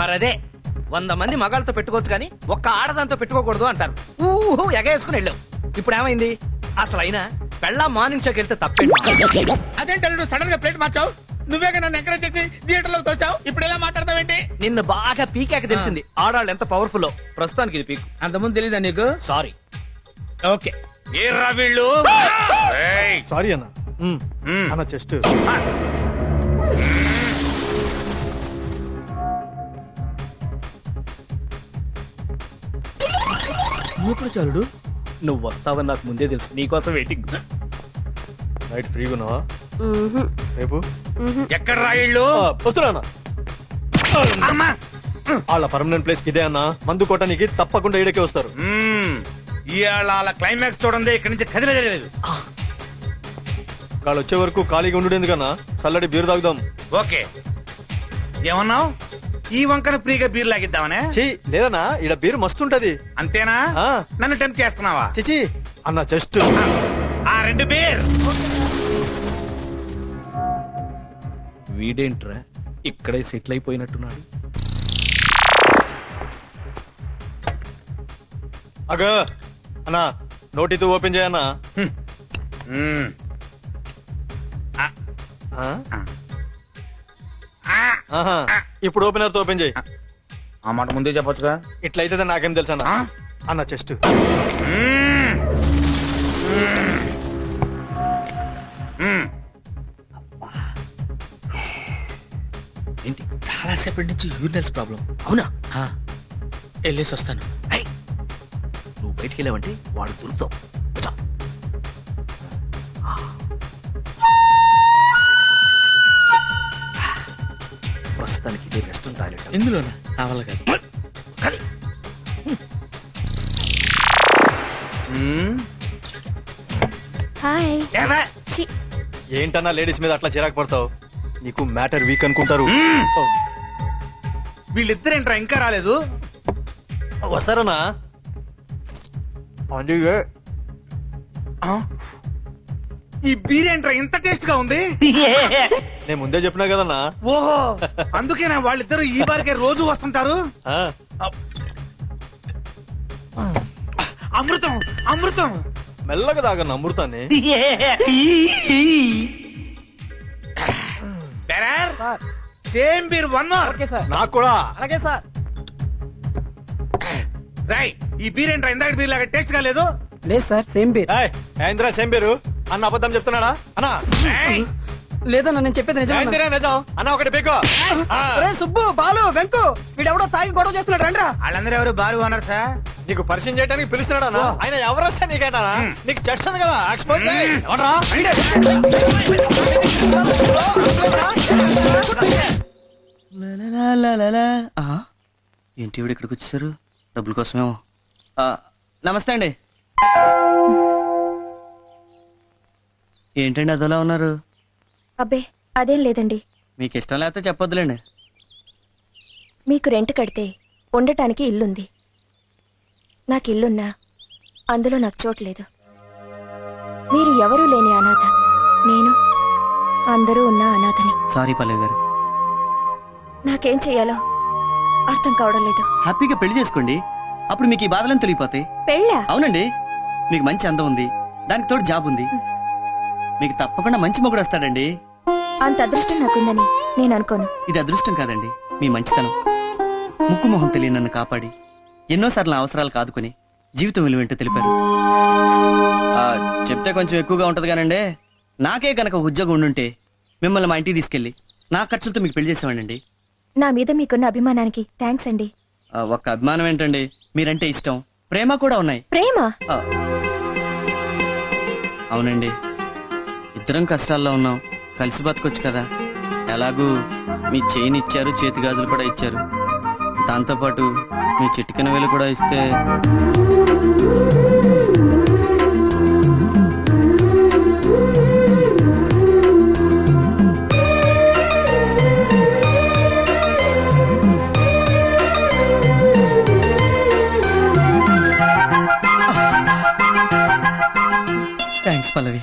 మరదే 100 మంది మగాళ్ళతో పెట్టుకోవచ్చు కానీ ఒక్క ఆడదాంతో పెట్టుకోకూడదు అంటారు. ఊహు ఎగేసుకుని వెళ్ళావు. ఇప్పుడు ఏమైంది? అసలు అయినా పెళ్ళా మార్నింగ్ షోకి వెళ్తే తప్పేంటి? అదేంటే నువ్వు సడన్ గా ప్లేట్ మార్చావు? నువ్వే నన్ను ఎంకరేజ్ చేసి థియేటర్ లో తోచావు. ఇప్పుడు ఎలా మాట్లాడతావేంటి? నిన్ను బాగా పీకాక తెలిసింది ఆడాళ్ళు ఎంత పవర్ఫుల్. ప్రస్తుతానికి ఇది పీక్. అంతకుముందు తెలీదా నీకు? సారీ. ఓకే. ఏర్రా వీళ్ళు? సారీ అన్న. అన్న చెస్ట్ చాలుడు. నువ్వు వస్తావని నాకు ముందే తెలుసు. నీకోసం వెయిటింగ్. నైట్ ఫ్రీగా ఉన్నావా రేపు? ఎక్కడ రా వీళ్ళు? వస్తున్నా. వాళ్ళ పర్మనెంట్ ప్లేస్ ఇదే అన్న. మందు కొట్టడానికి తప్పకుండా ఈడకే వస్తారు. ఇవాళ క్లైమాక్స్ చూడండి. ఇక్కడి నుంచి కదిలేదు. వాళ్ళు వచ్చే వరకు ఖాళీగా ఉండు ఎందుకన్నా. చల్లడి బీరు తాగుదాం. ఓకే. ఏమన్నావు? ఈ వంకన ఫ్రీగా బీర్ లాగిద్దామనే? లేదన్నా, ఈడ బీరు మస్తుంటది. అంతేనా? నన్ను టెంప్ట్ చేస్తున్నావా? చిచి అన్న జస్ట్ ఆ 2 బీర్. వీడేంట్రా ఇక్కడే సెటిల్ అయిపోయినట్టున్నాడు. అగ అన్నా, నోటితో ఓపెన్ చేయన్నా. ఇప్పుడు ఓపెనర్ తో ఓపెన్ చేయి. ఆ మాట ముందే చెప్పొచ్చుగా. ఇట్లయితే నాకేం తెలుసు అన్న. అన్న చెస్ట్ ఏంటి చాలా సేపటి నుంచి యూరినల్స్ ప్రాబ్లం? అవునా? వెళ్ళేసి వస్తాను. నువ్వు బయటికి వెళ్ళావంటే వాడు దొరుకుతావు. ప్రస్తుతానికి ఇదే వెస్ట్రన్ టాయిలెట్. ఇందులోనా? నా వల్ల కాదు. ఏంటన్నా లేడీస్ మీద అట్లా చిరాకు పడతావు? నీకు మ్యాటర్ వీక్ అనుకుంటారు. వీళ్ళిద్దరేంట్రా ఇంకా రాలేదు? వస్తారన్నా. ఈ బీర్ ఏంట్రా ఇంత టేస్ట్ గా ఉంది? నేను ముందే చెప్పినా కదన్నా. ఓహో, అందుకేనా వాళ్ళిద్దరు ఈ బారికే రోజు వస్తుంటారు? అమృతం అమృతం. మెల్లగా తాగన్న అమృతాన్ని. Same beer 1 more. నాకు కూడా. అలాగే సార్. రై, ఈ బీర్ ఏంట్రా ఇందాక బీర్ లాగా టేస్ట్ గా లేదు? లేదు సార్, సేమ్ బీర్. ఏంద్రా సేమ్ బీరు అన్న? అబద్ధం చెప్తున్నాడా అన్నా? లేదన్నా, నేను చెప్పేది నిజం. నిజం అన్న. ఒకటి బీకో. సుబ్బు, బాలు, వెంకు వీడెవడో తాగి గొడవ చేస్తున్నాడు. రండ్రా. వాళ్ళందరూ ఎవరు? బారు ఓనర్ సార్. నీకు పరిచయం చేయడానికి పిలుస్తున్నాడా? ఆయన ఎవరు వస్తే నీకేటా? నీకు చెస్ట్ ఉంది కదా, ఎక్స్పోజ్ చేయి. ఏంటి ఇవిడ ఇక్కడికి వచ్చేసారు? డబ్బుల కోసమేమో. నమస్తే అండి. ఏంటండి అదోలా ఉన్నారు? అబ్బే అదేం లేదండి. మీకు ఇష్టం లేకపోతే చెప్పొద్దులేండి. మీకు రెంట్ కడితే ఉండటానికి ఇల్లుంది. నాకు ఇల్లున్నా అందులో నాకు చోట్లేదు. మీరు ఎవరూ లేని అనాథ. నేను అందరూ ఉన్న అనాథని. సారీ పల్లవి గారు. నాకేం చెయ్యాలో అర్థం కావడం లేదు. హ్యాపీగా పెళ్లి చేసుకోండి. అప్పుడు మీకు ఈ బాధలను తొలిగిపోతాయి. పెళ్ళా? అవునండి. మీకు మంచి అందం ఉంది, దానికి తోడు జాబ్ ఉంది. మీకు తప్పకుండా మంచి మొగుడు వస్తాడండి. అంత అదృష్టం నాకుందని నేను అనుకోను. ఇది అదృష్టం కాదండి, మీ మంచితనం. ముక్కు మొహం తెలియని నన్ను కాపాడి ఎన్నోసార్లు అవసరాలు కాదుకొని జీవితం విలువేంటో తెలిపారు. చెప్తే కొంచెం ఎక్కువగా ఉంటది కానండి. నాకే కనుక ఉద్యోగం ఉండుంటే మిమ్మల్ని మా ఇంటికి తీసుకెళ్లి నా ఖర్చులతో మీకు పెళ్లి చేసేవాడండి. నా మీద మీకున్న అభిమానానికి థ్యాంక్స్ అండి. ఒక్క అభిమానం ఏంటండి, మీరంటే ఇష్టం, ప్రేమ కూడా ఉన్నాయి. ప్రేమ? అవునండి. ఇద్దరం కష్టాల్లో ఉన్నాం, కలిసి బతకొచ్చు కదా. ఎలాగూ మీ చైన్ ఇచ్చారు, చేతి గాజులు కూడా ఇచ్చారు. దాంతోపాటు మీ చిటికెన వేలు కూడా ఇస్తే. థ్యాంక్స్ పల్లవి.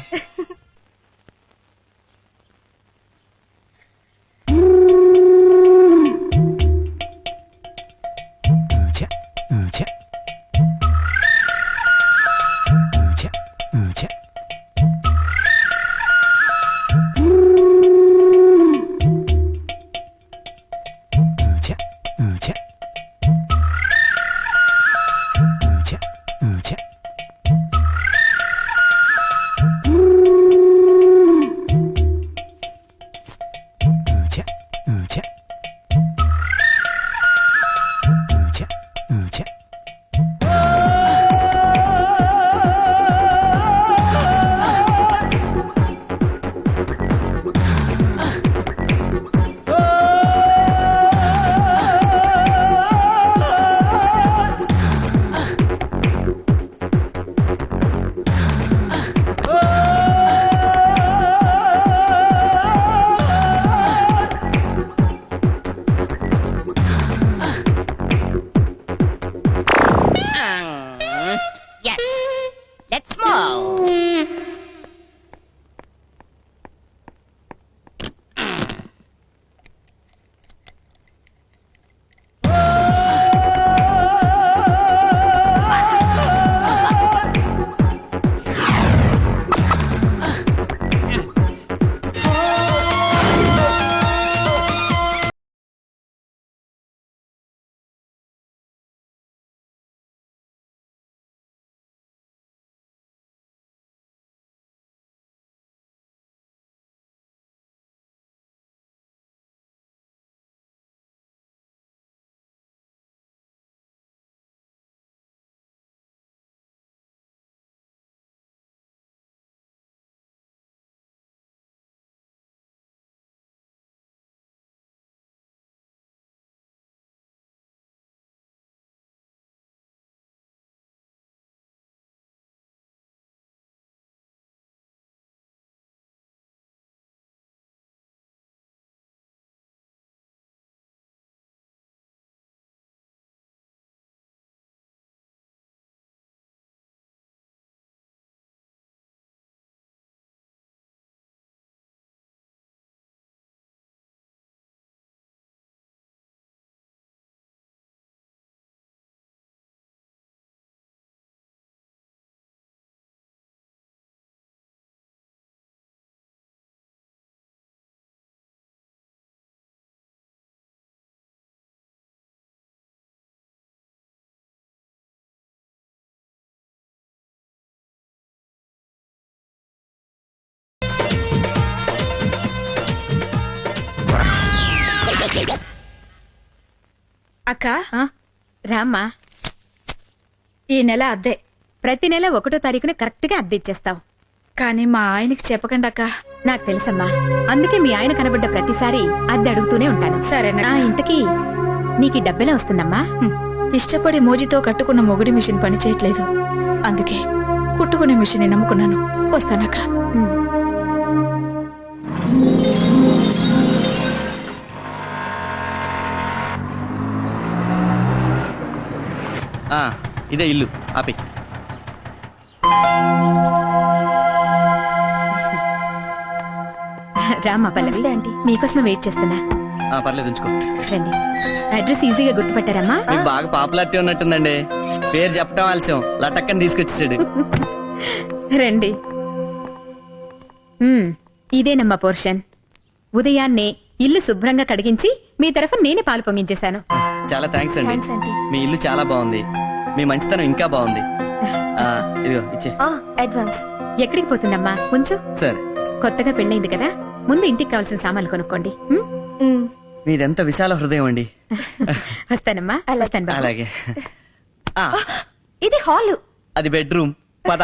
అక్క రామ్మా. ఈ నెల అద్దె, ప్రతి నెల 1వ తారీఖున కరెక్ట్ గా అద్దె ఇచ్చేస్తాం. కానీ మా ఆయనకి చెప్పకండి అక్క. నాకు తెలుసమ్మా, అందుకే మీ ఆయన కనబడ్డ ప్రతిసారి అద్దె అడుగుతూనే ఉంటాను. సరేనా? ఇంతకీ నీకు ఈ డబ్బెలా వస్తుందమ్మా? ఇష్టపడి మోజీతో కట్టుకున్న మొగుడి మిషన్ పని చేయట్లేదు, అందుకే కుట్టుకునే మిషన్ నమ్ముకున్నాను. వస్తానక్క. ఉమ్. ఆ, ఇదే ఇల్లు ఆపి. రామ్మా పల్లవి, నమస్తే ఆంటీ. మీకోసమే వెయిట్ చేస్తున్నా. పర్లేదు ఉంచుకో. రండి. అడ్రస్ ఈజీగా గుర్తుపట్టారమ్మా? మీకు బాగా పాపులారిటీ ఉన్నట్టుందండి. పేరు చెప్పడం ఆలస్యం, లటక్కని తీసుకొచ్చేసాడు. రండి. ఇదేనమ్మా పోర్షన్. ఉదయాన్నే ఇల్లు శుభ్రంగా కడిగించి మీ తరఫున నేనే పాలు పొంగించేశాను. చాలా థ్యాంక్స్ అండి. Thanks aunty. మీ ఇల్లు చాలా బాగుంది, మీ మంచితనం ఇంకా బాగుంది. ఇదిగో ఇచ్చే. అడ్వాన్స్. ఎక్కడికి పోతుందమ్మా? ఉంచు. సరే. కొత్తగా పెళ్ళైంది కదా, ముందు ఇంటికి కావాల్సిన సామాన్లు కొనుక్కోండి. మీదెంత విశాల హృదయం అండి. వస్తానమ్మా. వస్తాను బాబు. అలాగే. ఇది హాలు. అది బెడ్రూమ్. పద.